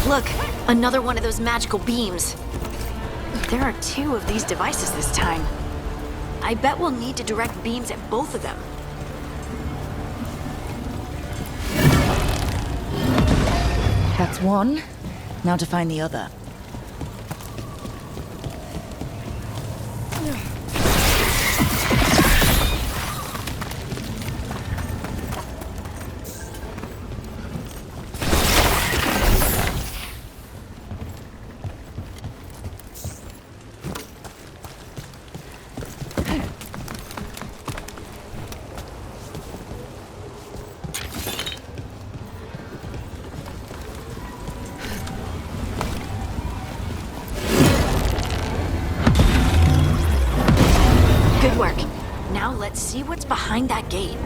Look, another one of those magical beams. There are 2 of these devices this time. I bet we'll need to direct beams at both of them. That's one. Now to find the other. Good work. Now let's see what's behind that gate.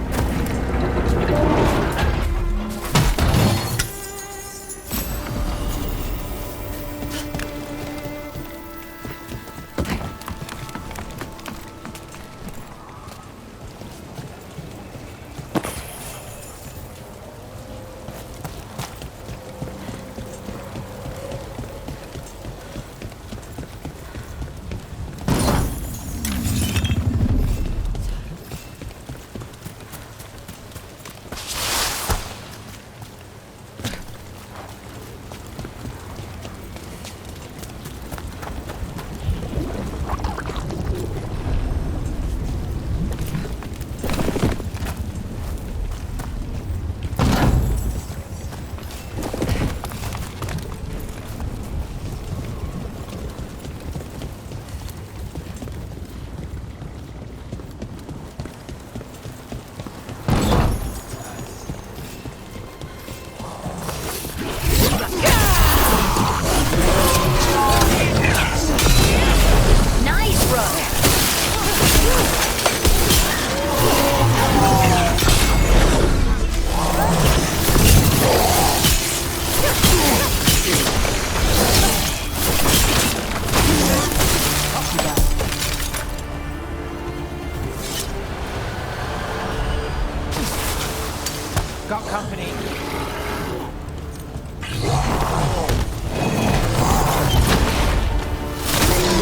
Got company.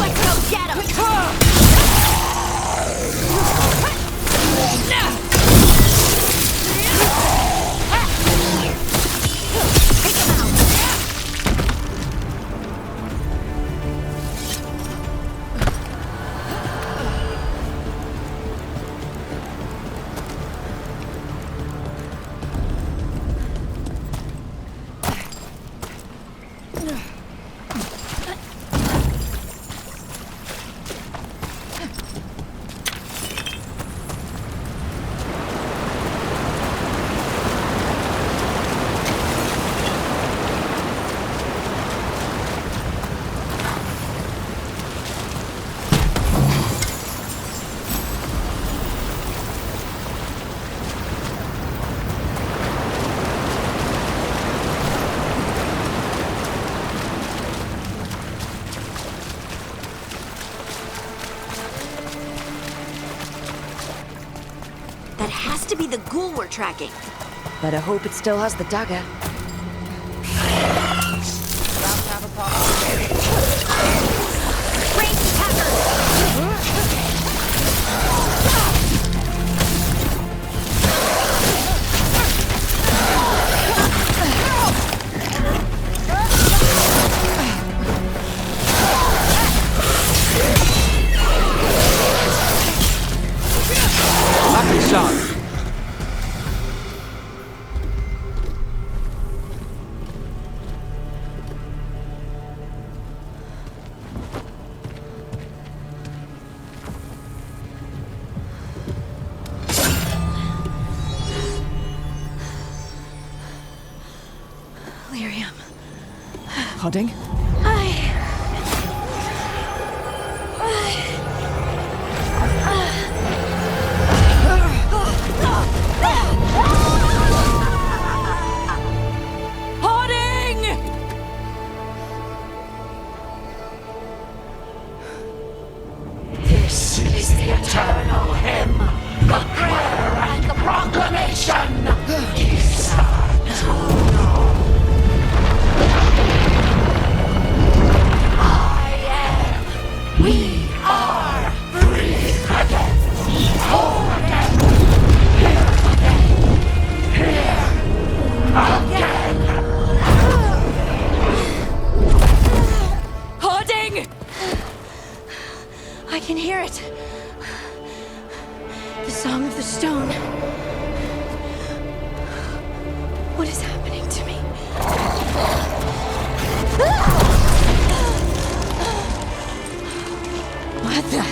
Let's go get him! Take him out! to be the ghoul we're tracking. Better hope it still has the dagger. Range attacker! Lucky shot. Lyrium. Hodding? This is the eternal hymn, the prayer and the proclamation. I am. We are free again. Whole again. Here again. Holding! I can hear it. The Song of the Stone. What is happening to me? What the?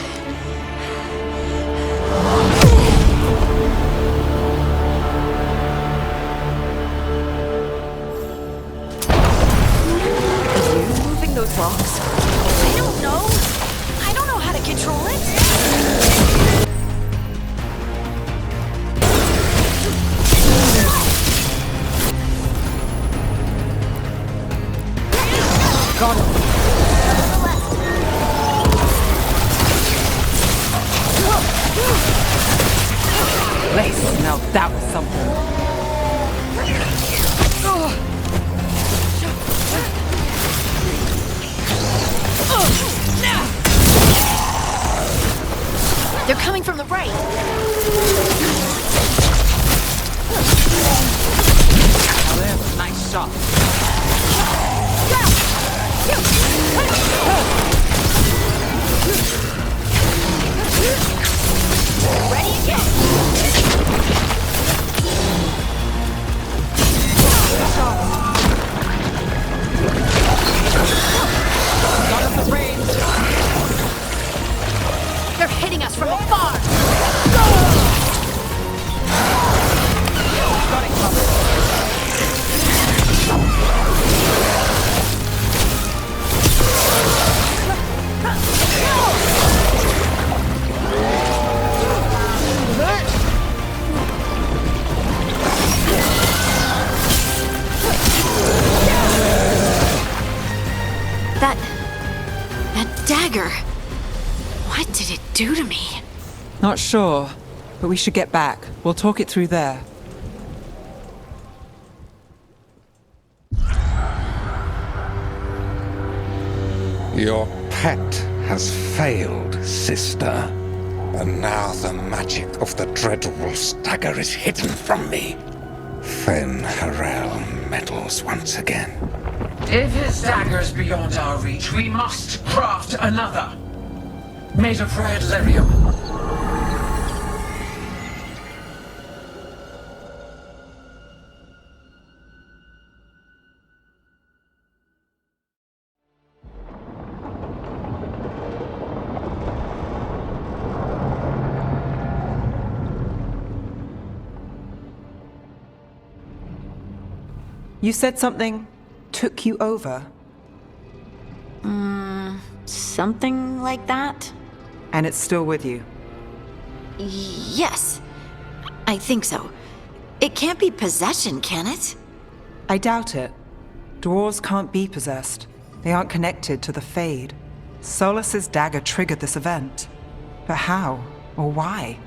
Moving those blocks. I don't know. I don't know how to control it. Got him. Lace. Now that was something. They're coming from the right. Now there's a nice shot. Ready again. Got us the range. They're hitting us from afar. Got it covered. That dagger. What did it do to me? Not sure, but we should get back. We'll talk it through there. Your pet has failed, sister. And now the magic of the Dreadwolf's dagger is hidden from me. Fen Harel meddles once again. If his dagger's beyond our reach, we must craft another. Made of red lyrium. You said something took you over, Something like that? and it's still with you. Yes. I think so. It can't be possession, can it? I doubt it. Dwarves can't be possessed. They aren't connected to the Fade. Solus's dagger triggered this event. But how? Or why?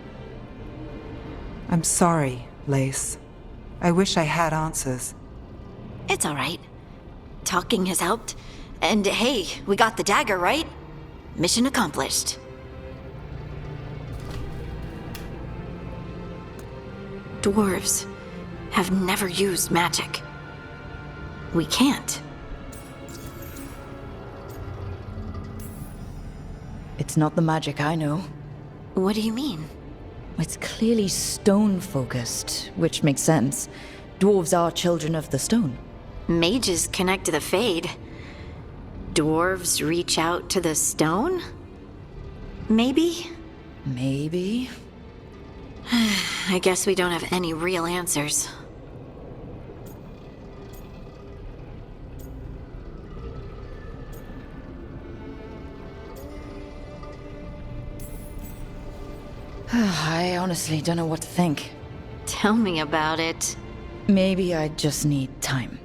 I'm sorry, Lace. I wish I had answers. It's all right. Talking has helped. And hey, we got the dagger, right? Mission accomplished. Dwarves have never used magic. We can't. It's not the magic I know. What do you mean? It's clearly stone-focused, which makes sense. Dwarves are children of the stone. Mages connect to the Fade. Dwarves reach out to the stone? Maybe? Maybe. I guess we don't have any real answers. I honestly don't know what to think. Tell me about it. Maybe I just need time.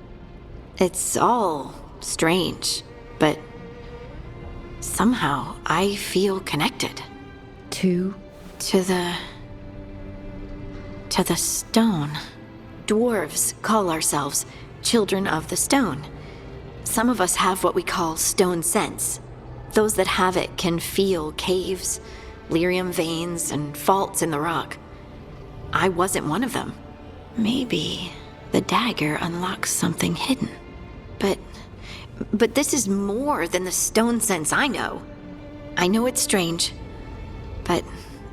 It's all strange, but somehow I feel connected. To To the stone. Dwarves call ourselves children of the stone. Some of us have what we call stone sense. Those that have it can feel caves, lyrium veins, and faults in the rock. I wasn't one of them. Maybe the dagger unlocks something hidden. But this is more than the stone sense I know. I know it's strange, but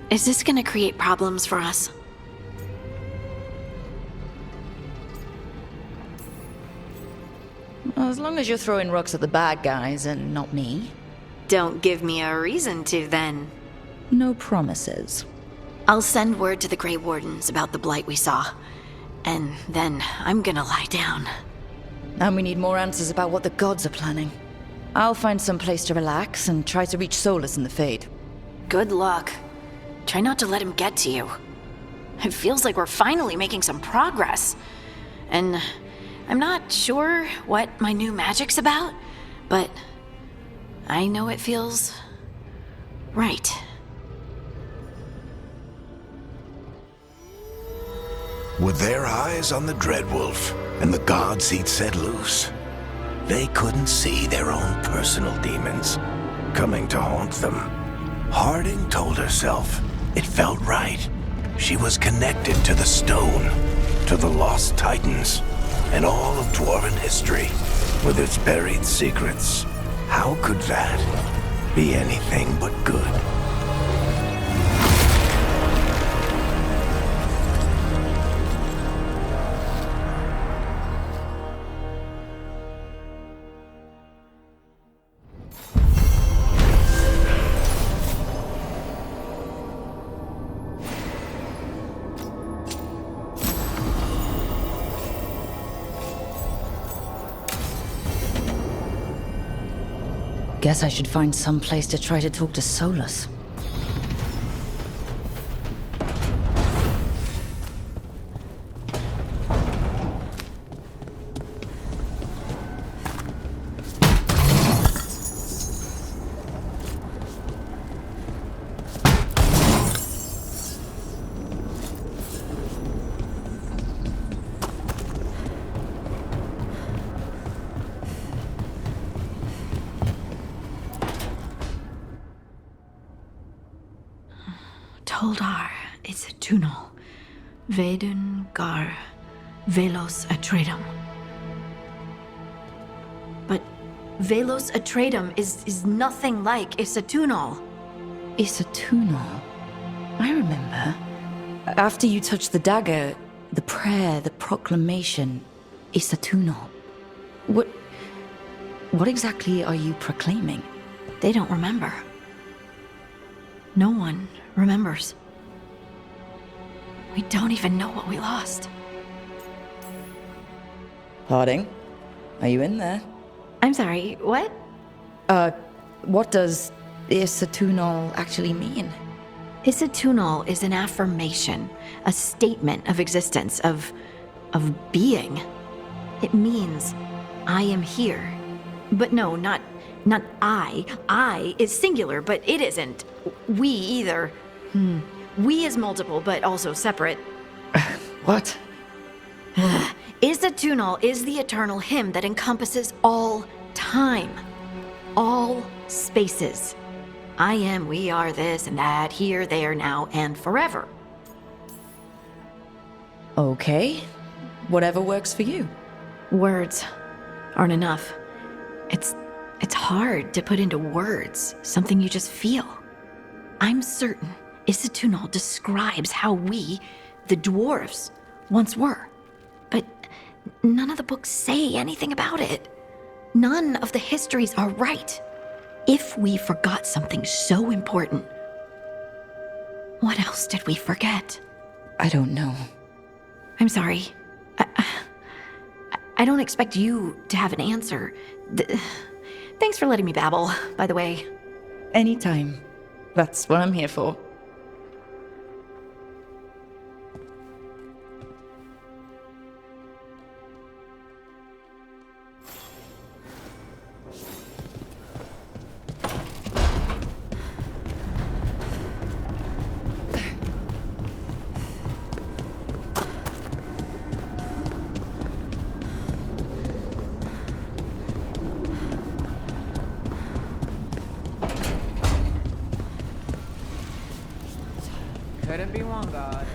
is this gonna create problems for us? As long as you're throwing rocks at the bad guys and not me. Don't give me a reason to, then. No promises. I'll send word to the Grey Wardens about the blight we saw. And then I'm gonna lie down. And we need more answers about what the gods are planning. I'll find some place to relax and try to reach Solus in the Fade. Good luck. Try not to let him get to you. It feels like we're finally making some progress. And I'm not sure what my new magic's about, but I know it feels right. With their eyes on the Dreadwolf and the gods he'd set loose, they couldn't see their own personal demons coming to haunt them. Harding told herself it felt right. She was connected to the stone, to the lost titans, and all of dwarven history with its buried secrets. How could that be anything but good? Guess I should find some place to try to talk to Solus. Toldar is a tunnel. Veilguard, Velos Atreidim. But Velos Atreidim is nothing like Isatunal. Isatunal. I remember. After you touched the dagger, the prayer, the proclamation, Isatunal. What exactly are you proclaiming? They don't remember. No one remembers. We don't even know what we lost. Harding, are you in there? I'm sorry, what? What does Isatunal actually mean? Isatunal is an affirmation, a statement of existence, of being. It means, I am here. But no, not I. I is singular, but it isn't. We either. We is multiple, but also separate. What? Isatunal is the eternal hymn that encompasses all time, all spaces. I am, we are, this and that, here, there, now, and forever. Okay. Whatever works for you. Words aren't enough. It's hard to put into words something you just feel. I'm certain Isatunal describes how we, the dwarves, once were. But none of the books say anything about it. None of the histories are right. If we forgot something so important, what else did we forget? I don't know. I'm sorry. I don't expect you to have an answer. Thanks for letting me babble, by the way. Anytime. That's what I'm here for. Couldn't be one god.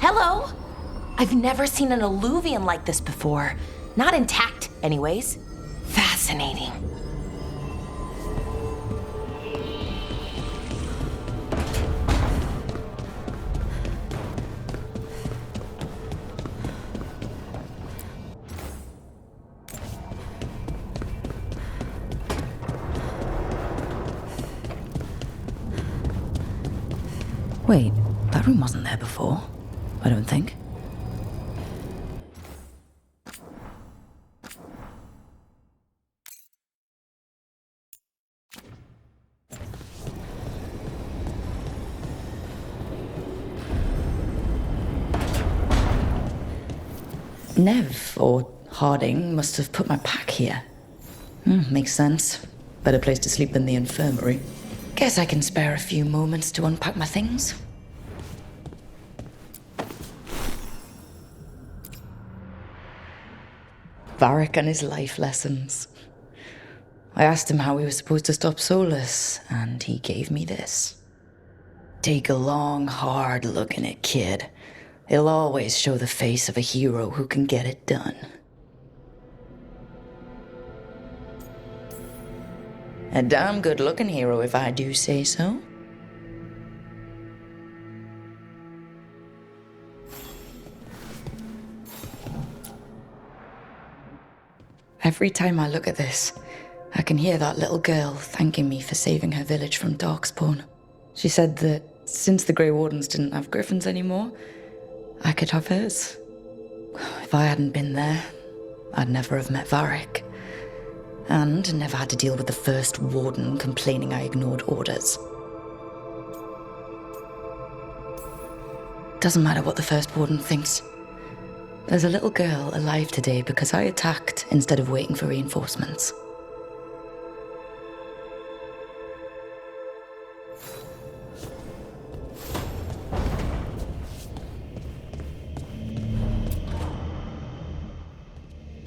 Hello? I've never seen an alluvium like this before. Not intact, anyways. Fascinating. Wait, that room wasn't there before. I don't think. Nev, or Harding, must have put my pack here. Makes sense. Better place to sleep than the infirmary. Guess I can spare a few moments to unpack my things. Varric and his life lessons. I asked him how we were supposed to stop Solus, and he gave me this. Take a long, hard look in it, kid. It'll always show the face of a hero who can get it done. A damn good-looking hero, if I do say so. Every time I look at this, I can hear that little girl thanking me for saving her village from Darkspawn. She said that since the Grey Wardens didn't have griffins anymore, I could have hers. If I hadn't been there, I'd never have met Varric. And never had to deal with the first warden complaining I ignored orders. Doesn't matter what the first warden thinks. There's a little girl alive today because I attacked instead of waiting for reinforcements.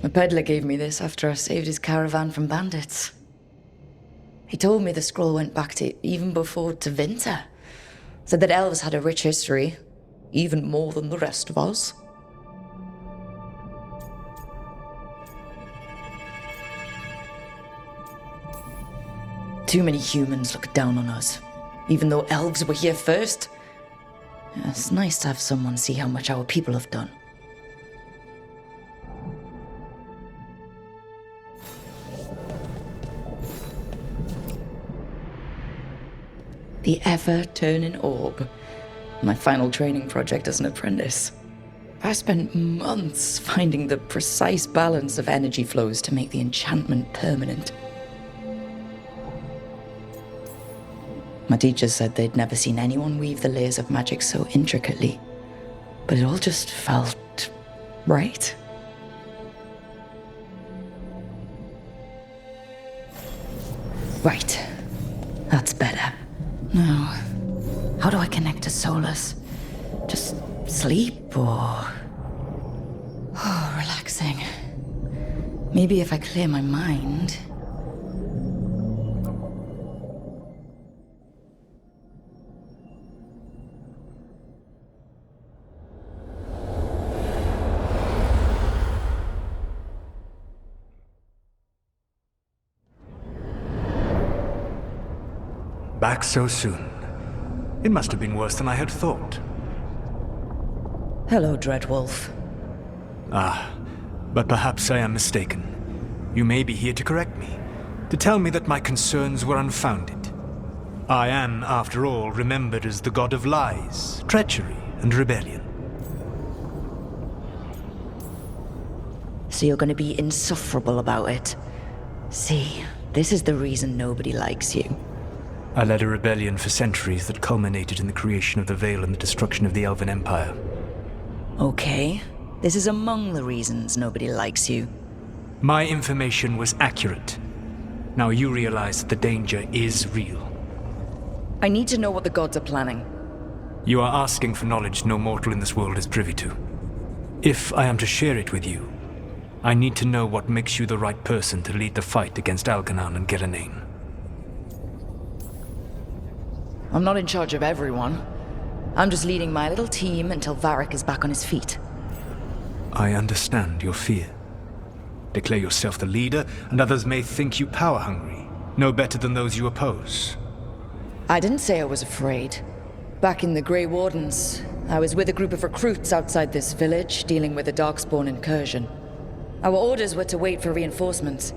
A peddler gave me this after I saved his caravan from bandits. He told me the scroll went back to even before Tevinter. Said that elves had a rich history, even more than the rest of us. Too many humans look down on us, even though elves were here first. It's nice to have someone see how much our people have done. The ever-turning orb. My final training project as an apprentice. I spent months finding the precise balance of energy flows to make the enchantment permanent. My teachers said they'd never seen anyone weave the layers of magic so intricately, but it all just felt right. Right. That's better. Now, how do I connect to Solus? Just sleep or... Oh, relaxing. Maybe if I clear my mind... Back so soon. It must have been worse than I had thought. Hello, Dreadwolf. Ah, but perhaps I am mistaken. You may be here to correct me, to tell me that my concerns were unfounded. I am, after all, remembered as the god of lies, treachery, and rebellion. So you're going to be insufferable about it. See, this is the reason nobody likes you. I led a rebellion for centuries that culminated in the creation of the Veil and the destruction of the Elven Empire. Okay, this is among the reasons nobody likes you. My information was accurate. Now you realize that the danger is real. I need to know what the gods are planning. You are asking for knowledge no mortal in this world is privy to. If I am to share it with you, I need to know what makes you the right person to lead the fight against Algernon and Gillenane. I'm not in charge of everyone. I'm just leading my little team until Varric is back on his feet. I understand your fear. Declare yourself the leader, and others may think you power-hungry, no better than those you oppose. I didn't say I was afraid. Back in the Grey Wardens, I was with a group of recruits outside this village, dealing with a Darkspawn incursion. Our orders were to wait for reinforcements,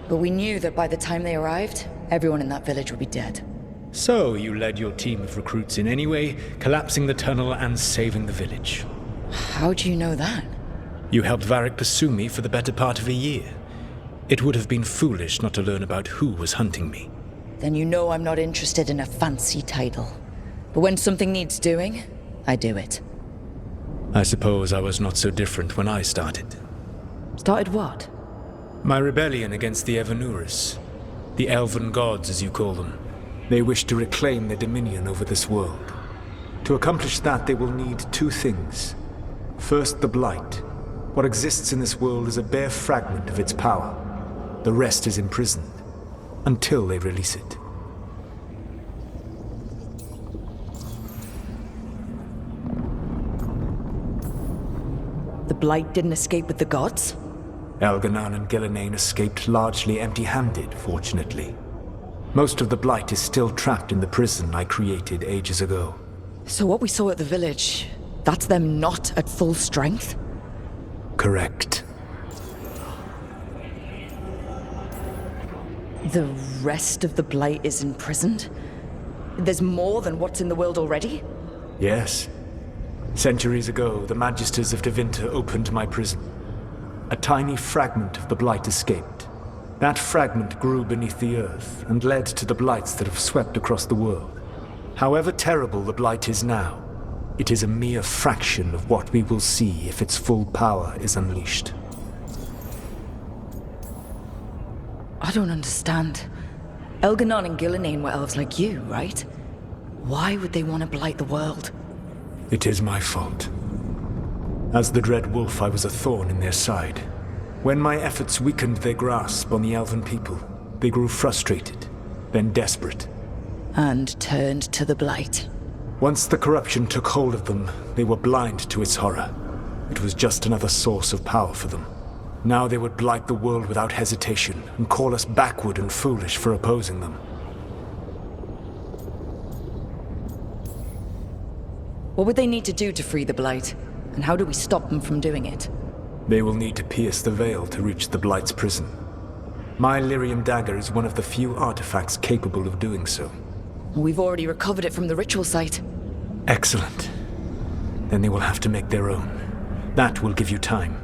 but we knew that by the time they arrived, everyone in that village would be dead. So you led your team of recruits in any way, collapsing the tunnel and saving the village. How do you know that? You helped Varric pursue me for the better part of a year. It would have been foolish not to learn about who was hunting me. Then you know I'm not interested in a fancy title. But when something needs doing, I do it. I suppose I was not so different when I started. Started what? My rebellion against the Evanuris. The Elven gods, as you call them. They wish to reclaim their dominion over this world. To accomplish that, they will need two things. First, the Blight. What exists in this world is a bare fragment of its power. The rest is imprisoned, until they release it. The Blight didn't escape with the gods? Algernon and Gillenane escaped largely empty-handed, fortunately. Most of the Blight is still trapped in the prison I created ages ago. So what we saw at the village, that's them not at full strength? Correct. The rest of the Blight is imprisoned? There's more than what's in the world already? Yes. Centuries ago, the Magisters of Tevinter opened my prison. A tiny fragment of the Blight escaped. That fragment grew beneath the earth and led to the Blights that have swept across the world. However terrible the Blight is now, it is a mere fraction of what we will see if its full power is unleashed. I don't understand. Elgernon and Gillenane were elves like you, right? Why would they want to blight the world? It is my fault. As the Dread Wolf, I was a thorn in their side. When my efforts weakened their grasp on the Elven people, they grew frustrated, then desperate. And turned to the Blight. Once the corruption took hold of them, they were blind to its horror. It was just another source of power for them. Now they would blight the world without hesitation and call us backward and foolish for opposing them. What would they need to do to free the Blight? And how do we stop them from doing it? They will need to pierce the veil to reach the Blight's prison. My lyrium dagger is one of the few artifacts capable of doing so. We've already recovered it from the ritual site. Excellent. Then they will have to make their own. That will give you time.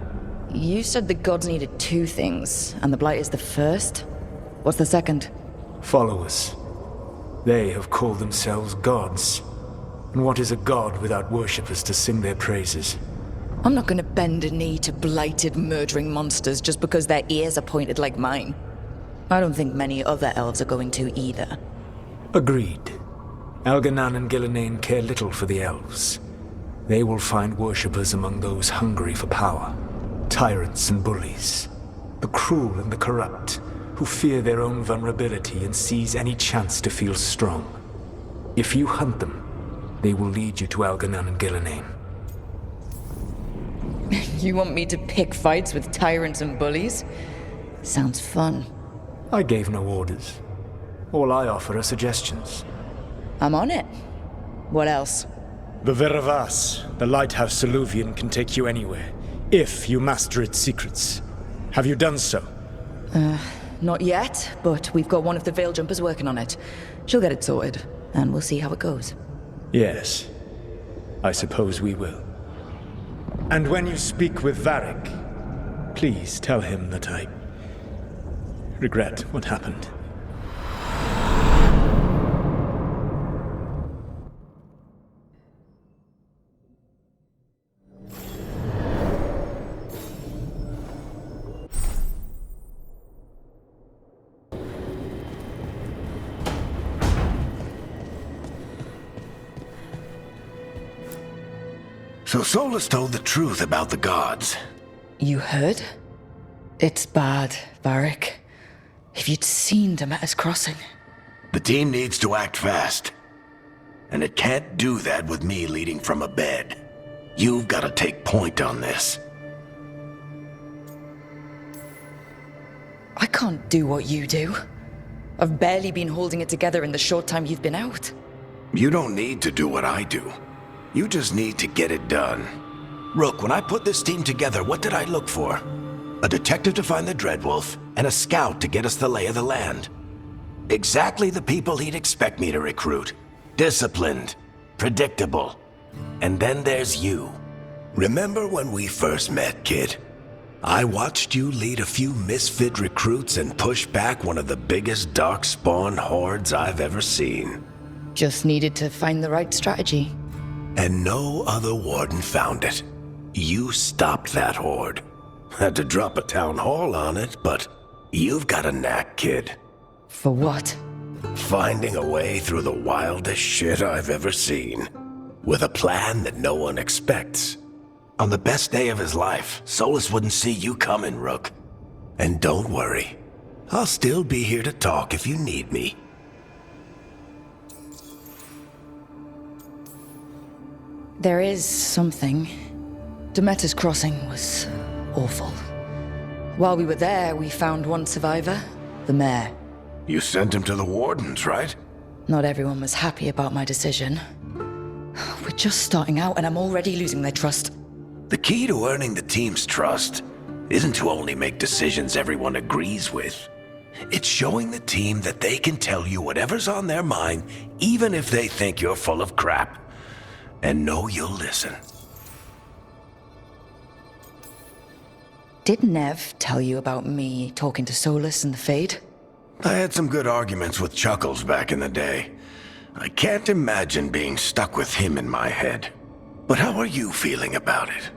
You said the gods needed 2 things, and the Blight is the first? What's the second? Followers. They have called themselves gods. And what is a god without worshippers to sing their praises? I'm not gonna bend a knee to blighted, murdering monsters just because their ears are pointed like mine. I don't think many other elves are going to either. Agreed. Elganan and Gillenane care little for the elves. They will find worshippers among those hungry for power. Tyrants and bullies. The cruel and the corrupt, who fear their own vulnerability and seize any chance to feel strong. If you hunt them, they will lead you to Elganan and Gillenane. You want me to pick fights with tyrants and bullies? Sounds fun. I gave no orders. All I offer are suggestions. I'm on it. What else? The Veravas, the lighthouse Soluvian, can take you anywhere, if you master its secrets. Have you done so? Not yet, but we've got one of the Veil Jumpers working on it. She'll get it sorted, and we'll see how it goes. Yes. I suppose we will. And when you speak with Varric, please tell him that I regret what happened. So Solus told the truth about the gods. You heard? It's bad, Varric. If you'd seen Demeter's crossing. The team needs to act fast. And it can't do that with me leading from a bed. You've got to take point on this. I can't do what you do. I've barely been holding it together in the short time you've been out. You don't need to do what I do. You just need to get it done. Rook, when I put this team together, what did I look for? A detective to find the Dreadwolf, and a scout to get us the lay of the land. Exactly the people he'd expect me to recruit. Disciplined, predictable. And then there's you. Remember when we first met, kid? I watched you lead a few misfit recruits and push back one of the biggest darkspawn hordes I've ever seen. Just needed to find the right strategy. And no other warden found it. You stopped that horde. Had to drop a town hall on it, but you've got a knack, kid. For what? Finding a way through the wildest shit I've ever seen. With a plan that no one expects. On the best day of his life, Solus wouldn't see you coming, Rook. And don't worry. I'll still be here to talk if you need me. There is something. Demeter's crossing was awful. While we were there, we found one survivor, the mayor. You sent him to the wardens, right? Not everyone was happy about my decision. We're just starting out and I'm already losing their trust. The key to earning the team's trust isn't to only make decisions everyone agrees with. It's showing the team that they can tell you whatever's on their mind, even if they think you're full of crap. And know you'll listen. Did Nev tell you about me talking to Solus and the Fade? I had some good arguments with Chuckles back in the day. I can't imagine being stuck with him in my head. But how are you feeling about it?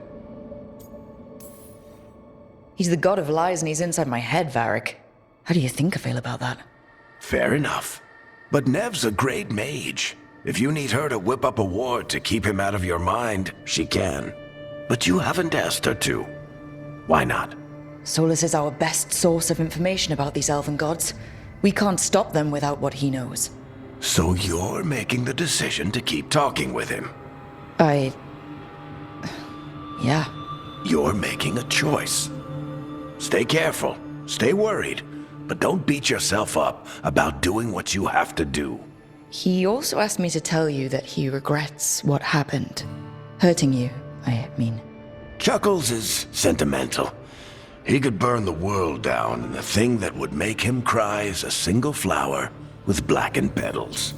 He's the god of lies and he's inside my head, Varric. How do you think I feel about that? Fair enough. But Nev's a great mage. If you need her to whip up a ward to keep him out of your mind, she can. But you haven't asked her to. Why not? Solus is our best source of information about these elven gods. We can't stop them without what he knows. So you're making the decision to keep talking with him? Yeah. You're making a choice. Stay careful, stay worried, but don't beat yourself up about doing what you have to do. He also asked me to tell you that he regrets what happened. Hurting you, I mean. Chuckles is sentimental. He could burn the world down, and the thing that would make him cry is a single flower with blackened petals.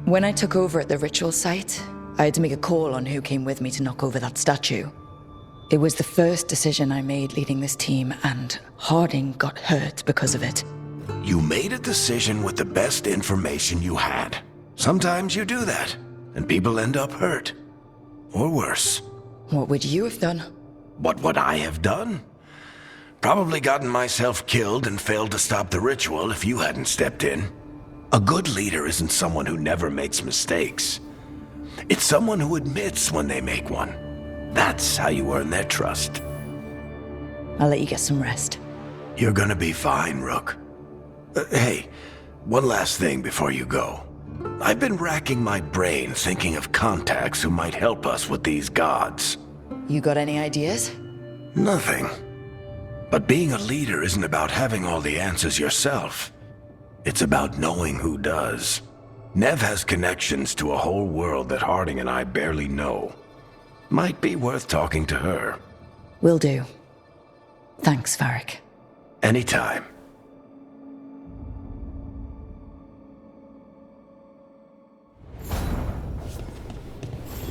When I took over at the ritual site, I had to make a call on who came with me to knock over that statue. It was the first decision I made leading this team, and Harding got hurt because of it. You made a decision with the best information you had. Sometimes you do that, and people end up hurt. Or worse. What would you have done? What would I have done? Probably gotten myself killed and failed to stop the ritual if you hadn't stepped in. A good leader isn't someone who never makes mistakes. It's someone who admits when they make one. That's how you earn their trust. I'll let you get some rest. You're gonna be fine, Rook. Hey, one last thing before you go. I've been racking my brain thinking of contacts who might help us with these gods. You got any ideas? Nothing. But being a leader isn't about having all the answers yourself. It's about knowing who does. Nev has connections to a whole world that Harding and I barely know. Might be worth talking to her. Will do. Thanks, Varric. Anytime.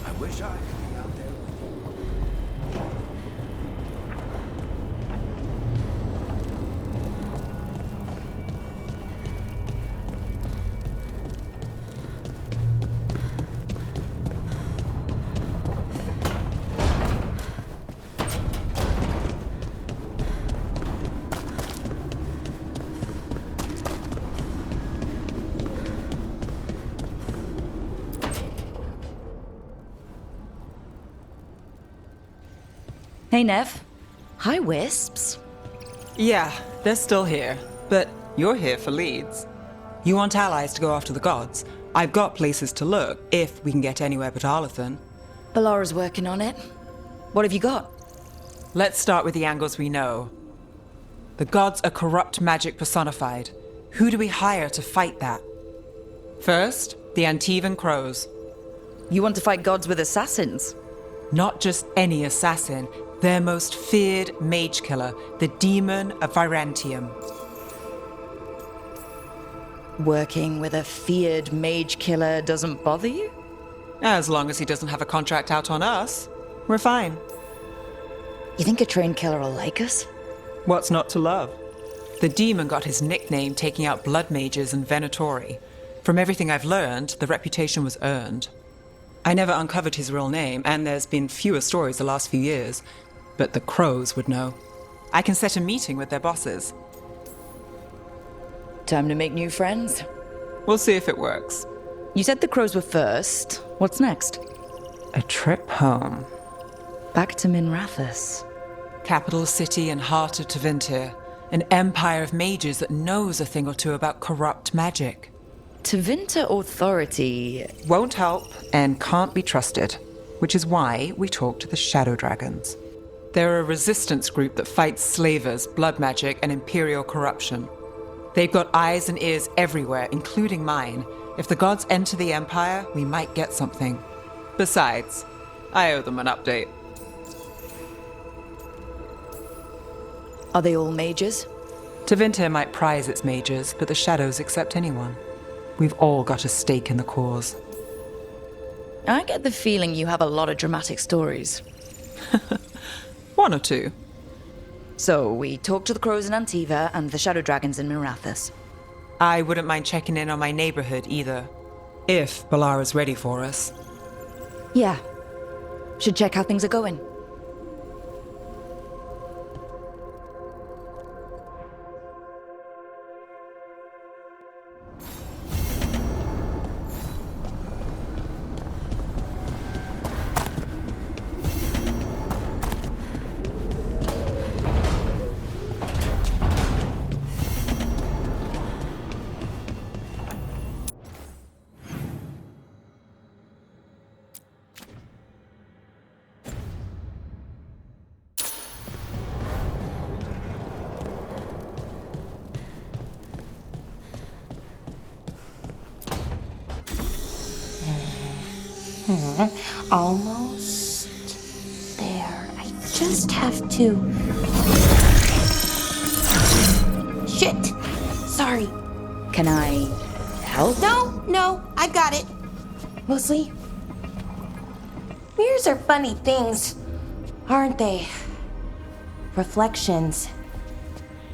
I wish I could be out there. Hey, Nev. Hi, Wisps. Yeah, they're still here. But you're here for leads. You want allies to go after the gods? I've got places to look, if we can get anywhere but Arlathan. Balara's working on it. What have you got? Let's start with the angles we know. The gods are corrupt magic personified. Who do we hire to fight that? First, the Antivan Crows. You want to fight gods with assassins? Not just any assassin, their most feared mage killer, the Demon of Virantium. Working with a feared mage killer doesn't bother you? As long as he doesn't have a contract out on us, we're fine. You think a trained killer will like us? What's not to love? The demon got his nickname taking out blood mages and Venatori. From everything I've learned, the reputation was earned. I never uncovered his real name, and there's been fewer stories the last few years, but the Crows would know. I can set a meeting with their bosses. Time to make new friends. We'll see if it works. You said the Crows were first. What's next? A trip home. Back to Minrathous. Capital city and heart of Tevinter. An empire of mages that knows a thing or two about corrupt magic. Tevinter authority won't help and can't be trusted, which is why we talk to the Shadow Dragons. They're a resistance group that fights slavers, blood magic, and imperial corruption. They've got eyes and ears everywhere, including mine. If the gods enter the Empire, we might get something. Besides, I owe them an update. Are they all mages? Tevinter might prize its mages, but the Shadows accept anyone. We've all got a stake in the cause. I get the feeling you have a lot of dramatic stories. One or two. So, we talked to the Crows in Antiva and the Shadow Dragons in Minrathous. I wouldn't mind checking in on my neighborhood either. If Balara's ready for us. Yeah. Should check how things are going. Almost there. I just have to... Shit! Sorry. Can I help? No, I got it. Mostly, mirrors are funny things, aren't they? Reflections.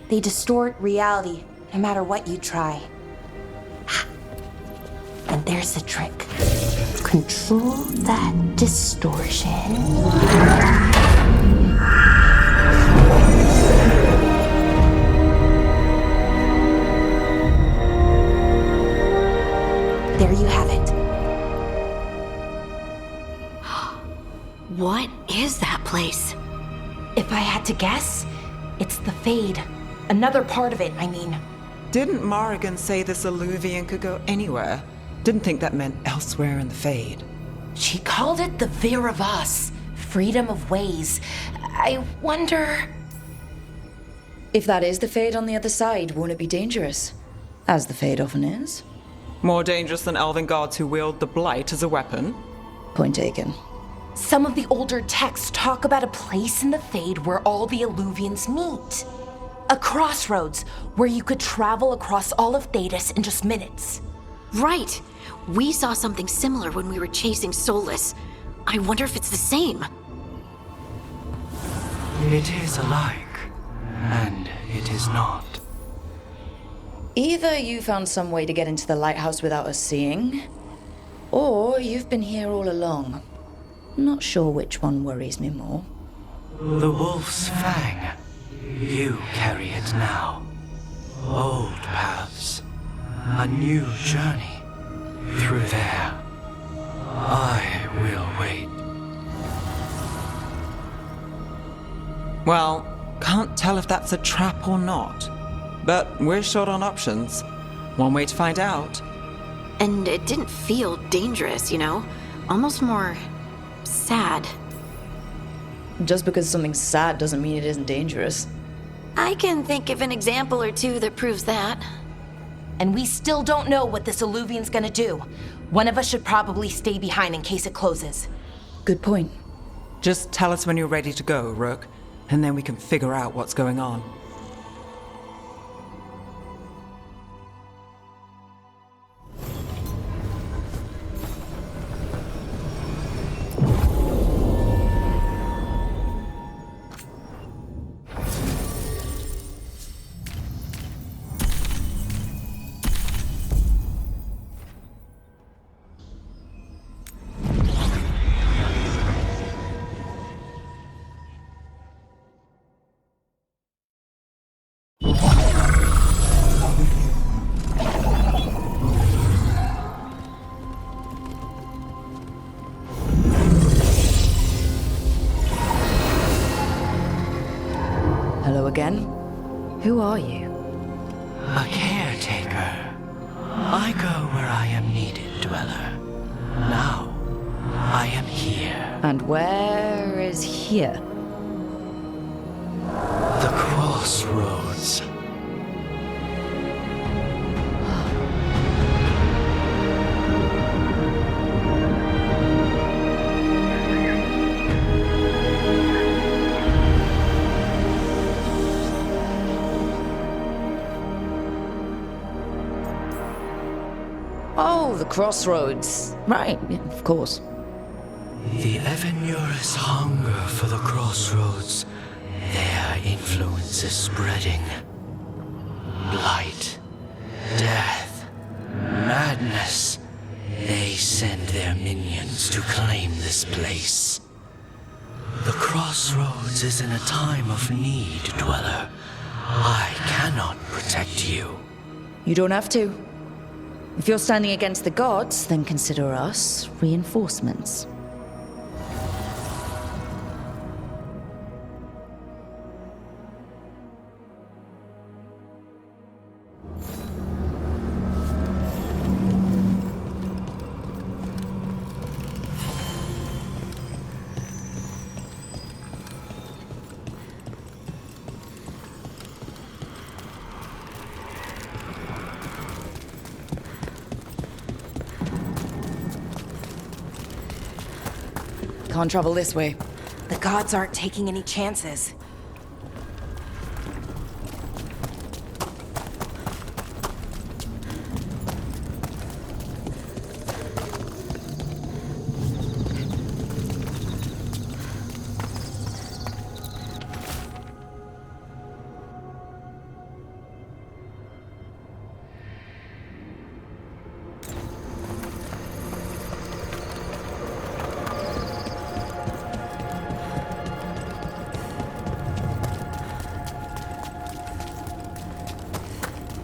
They distort reality no matter what you try. And there's the trick. Control that distortion. There you have it. What is that place? If I had to guess, it's the Fade. Another part of it, I mean. Didn't Morrigan say this Illuvian could go anywhere? Didn't think that meant elsewhere in the Fade. She called it the Veer of Us, freedom of ways. I wonder... If that is the Fade on the other side, won't it be dangerous? As the Fade often is. More dangerous than elven gods who wield the Blight as a weapon? Point taken. Some of the older texts talk about a place in the Fade where all the Illuvians meet. A crossroads where you could travel across all of Thedas in just minutes. Right. We saw something similar when we were chasing Solus. I wonder if it's the same. It is alike, and it is not. Either you found some way to get into the lighthouse without us seeing, or you've been here all along. Not sure which one worries me more. The wolf's fang. You carry it now. Old paths. A new journey. Through there. I will wait. Well, can't tell if that's a trap or not. But we're short on options. One way to find out. And it didn't feel dangerous, you know? Almost more... sad. Just because something's sad doesn't mean it isn't dangerous. I can think of an example or two that proves that. And we still don't know what this Illuvian's gonna do. One of us should probably stay behind in case it closes. Good point. Just tell us when you're ready to go, Rook, and then we can figure out what's going on. Hello again. Who are you? A caretaker. I go where I am needed, Dweller. Now, I am here. And where is here? The crossroads. Oh, the crossroads. Right, yeah, of course. The Evenurus hunger for the crossroads. Their influence is spreading. Blight, death, madness. They send their minions to claim this place. The crossroads is in a time of need, Dweller. I cannot protect you. You don't have to. If you're standing against the gods, then consider us reinforcements. can't travel this way. The gods aren't taking any chances.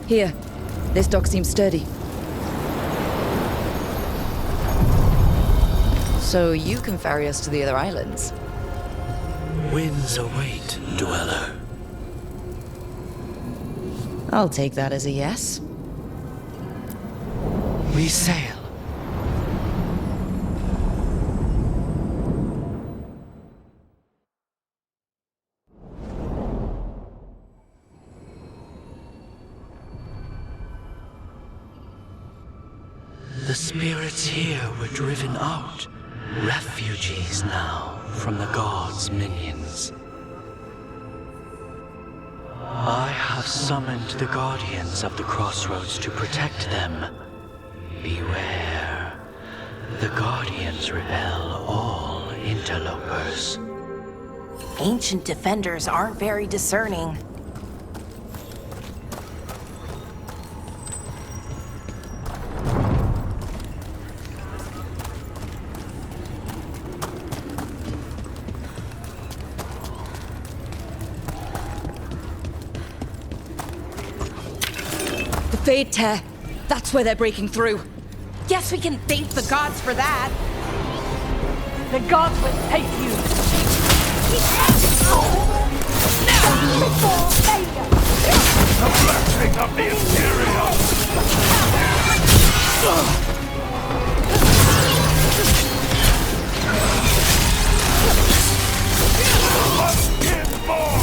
Here. This dock seems sturdy. So you can ferry us to the other islands? Winds await, dweller. I'll take that as a yes. We sail. The spirits here were driven out, refugees now from the gods' minions. I have summoned the guardians of the crossroads to protect them. Beware. The guardians repel all interlopers. Ancient defenders aren't very discerning. Fade tear. That's where they're breaking through. Guess we can thank the gods for that. The gods will take you! The blessing of the Imperium! Must give more!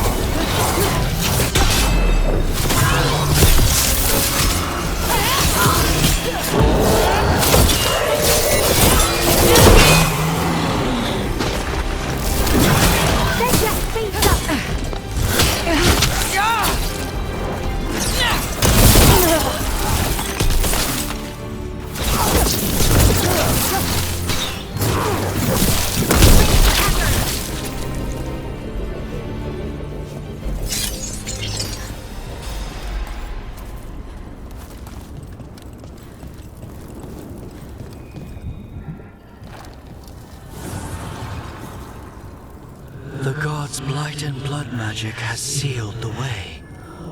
The gods' blight and blood magic has sealed the way.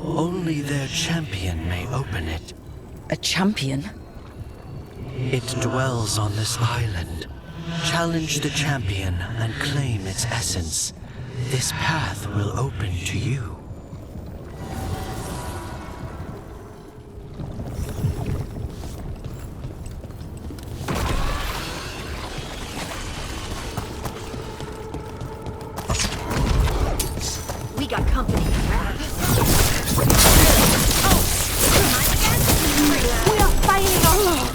Only their champion may open it. A champion? It dwells on this island. Challenge the champion and claim its essence. This path will open to you. We got company. We are fighting alone!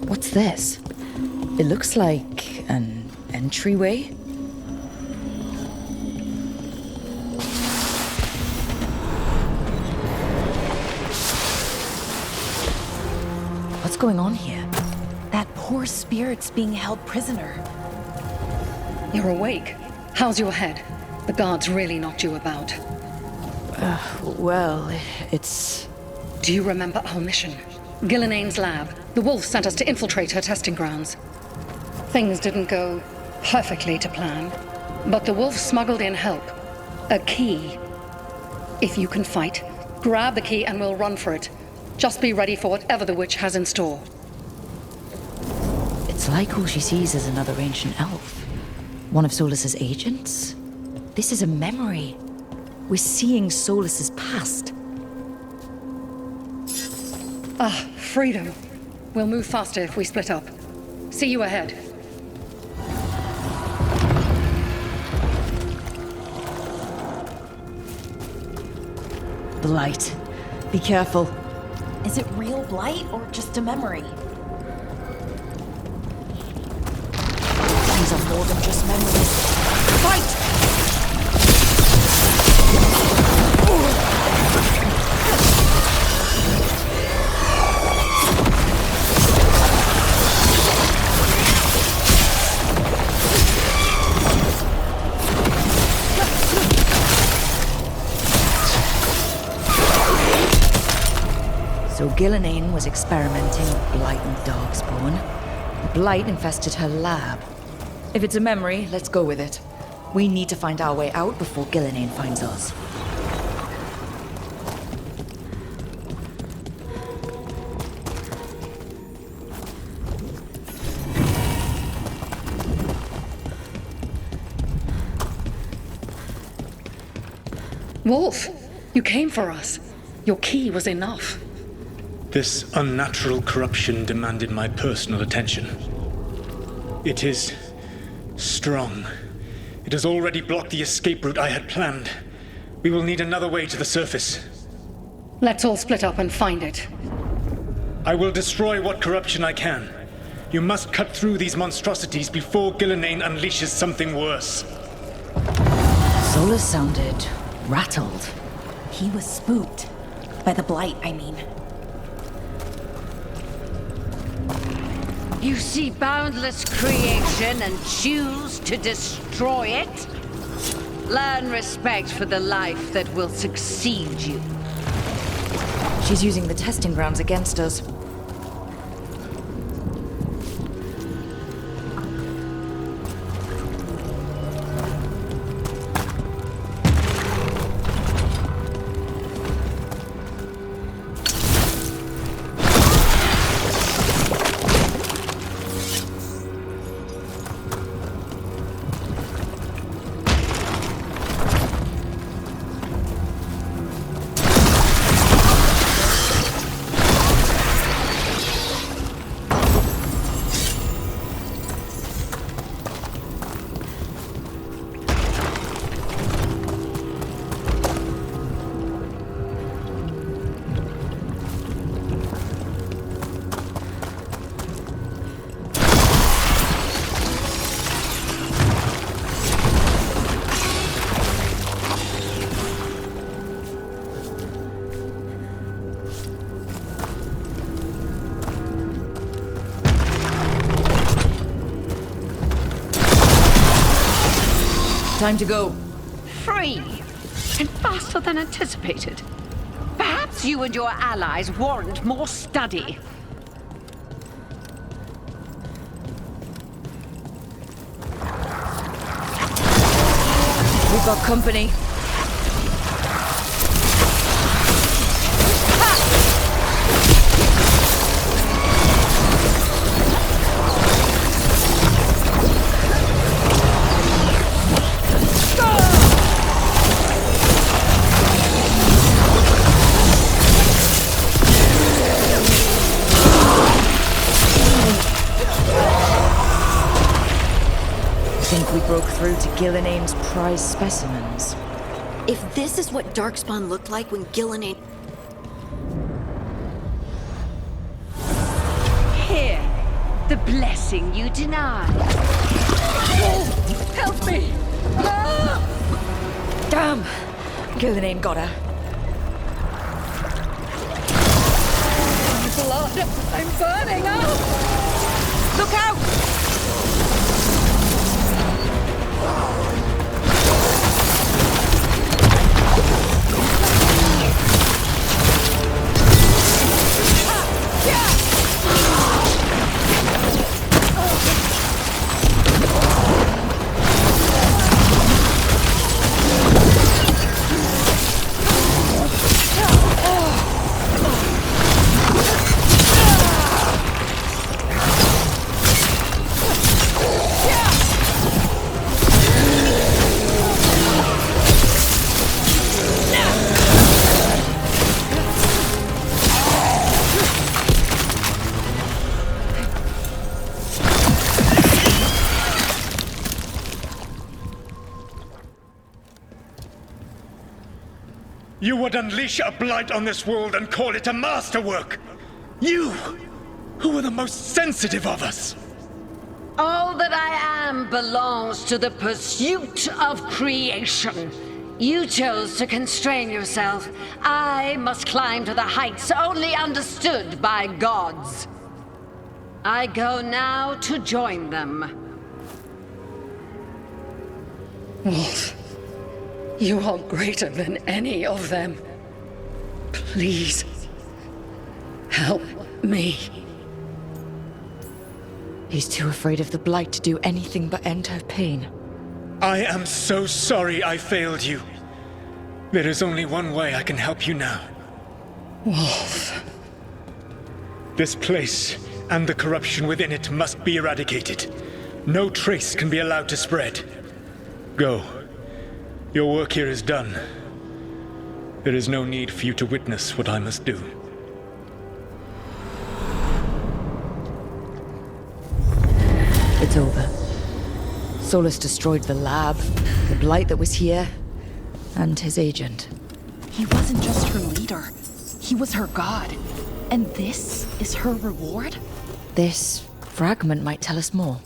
What's this? It looks like an entryway. What's going on here? That poor spirit's being held prisoner. You're awake. How's your head? The guards really knocked you about. Well, it's... Do you remember our mission? Gillinane's lab. The wolf sent us to infiltrate her testing grounds. Things didn't go perfectly to plan, but the wolf smuggled in help. A key. If you can fight, grab the key and we'll run for it. Just be ready for whatever the witch has in store. It's like all she sees is another ancient elf. One of Solus's agents? This is a memory. We're seeing Solus's past. Ah, freedom. We'll move faster if we split up. See you ahead. Blight. Be careful. Is it real blight or just a memory? These are more than just memories. Fight! So Gillinane was experimenting with blight and darkspawn. Blight infested her lab. If it's a memory, let's go with it. We need to find our way out before Gillinane finds us. Wolf, you came for us. Your key was enough. This unnatural corruption demanded my personal attention. It is strong. It has already blocked the escape route I had planned. We will need another way to the surface. Let's all split up and find it. I will destroy what corruption I can. You must cut through these monstrosities before Gillinane unleashes something worse. Solus sounded rattled. He was spooked. By the blight, I mean. You see boundless creation and choose to destroy it? Learn respect for the life that will succeed you. She's using the testing grounds against us. Time to go. Free! And faster than anticipated. Perhaps you and your allies warrant more study. We've got company. Broke through to Gillinane's prize specimens. If this is what Darkspawn looked like when Gillinane... Here, the blessing you denied. Oh, help me! Ah! Damn! Gillinane got her. Blood! I'm burning up! Look out! You would unleash a blight on this world and call it a masterwork! You, who were the most sensitive of us! All that I am belongs to the pursuit of creation. You chose to constrain yourself. I must climb to the heights only understood by gods. I go now to join them. Wolf, you are greater than any of them. Please, help me. He's too afraid of the Blight to do anything but end her pain. I am so sorry I failed you. There is only one way I can help you now. Wolf. This place and the corruption within it must be eradicated. No trace can be allowed to spread. Go. Your work here is done. There is no need for you to witness what I must do. It's over. Solus destroyed the lab, the Blight that was here, and his agent. He wasn't just her leader. He was her god. And this is her reward? This fragment might tell us more.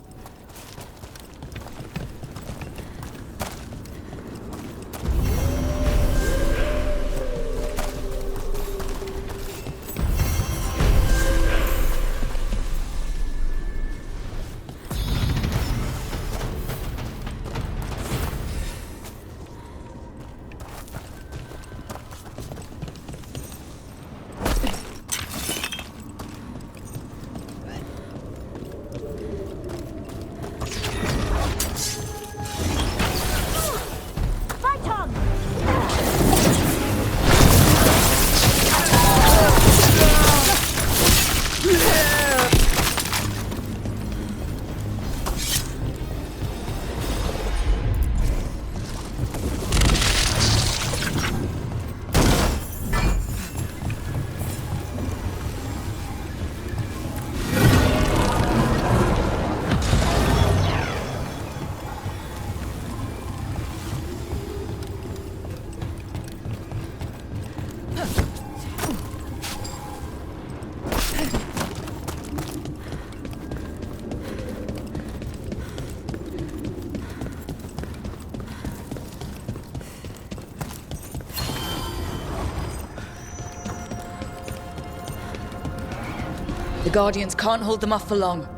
The Guardians can't hold them off for long.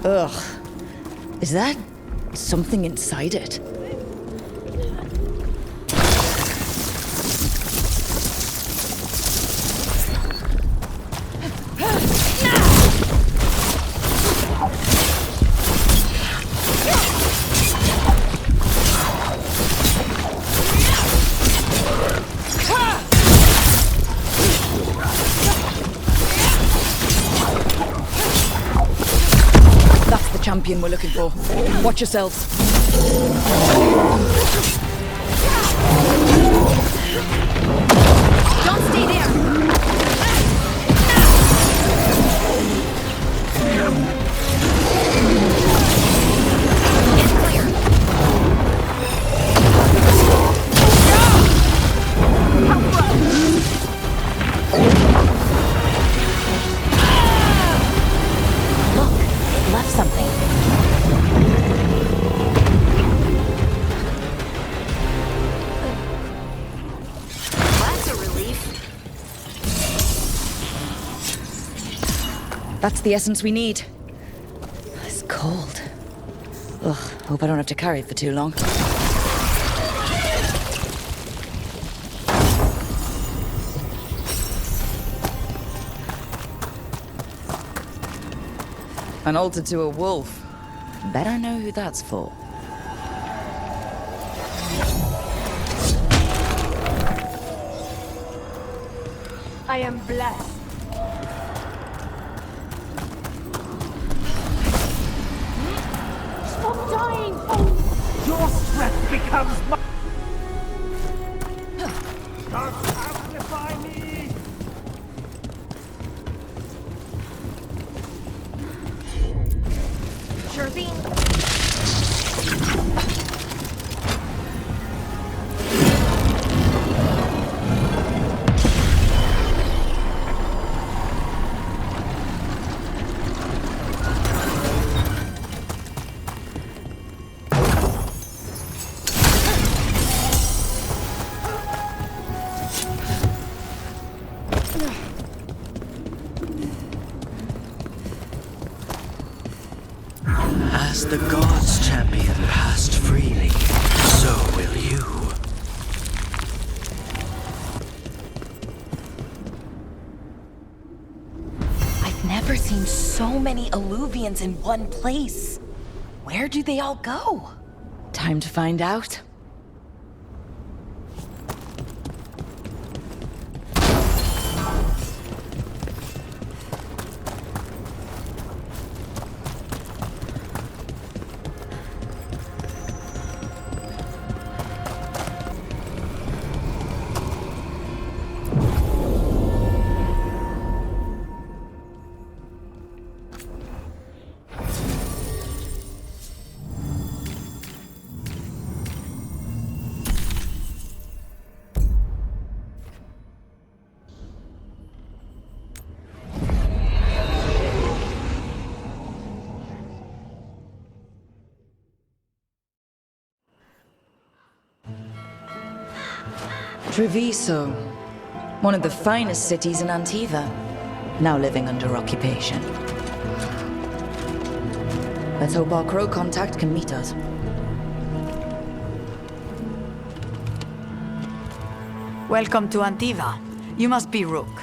Ugh. Is that something inside it? That's the champion we're looking for. Watch yourselves. Don't stay there! Look, it left something. That's a relief. That's the essence we need. It's cold. Ugh, hope I don't have to carry it for too long. An altar to a wolf. Bet I know who that's for. I am blessed. dying! Your strength becomes my... Don't amplify me! As the gods' champion passed freely, so will you. I've never seen so many Alluvians in one place. Where do they all go? Time to find out. Treviso, one of the finest cities in Antiva, now living under occupation. Let's hope our crow contact can meet us. Welcome to Antiva. You must be Rook.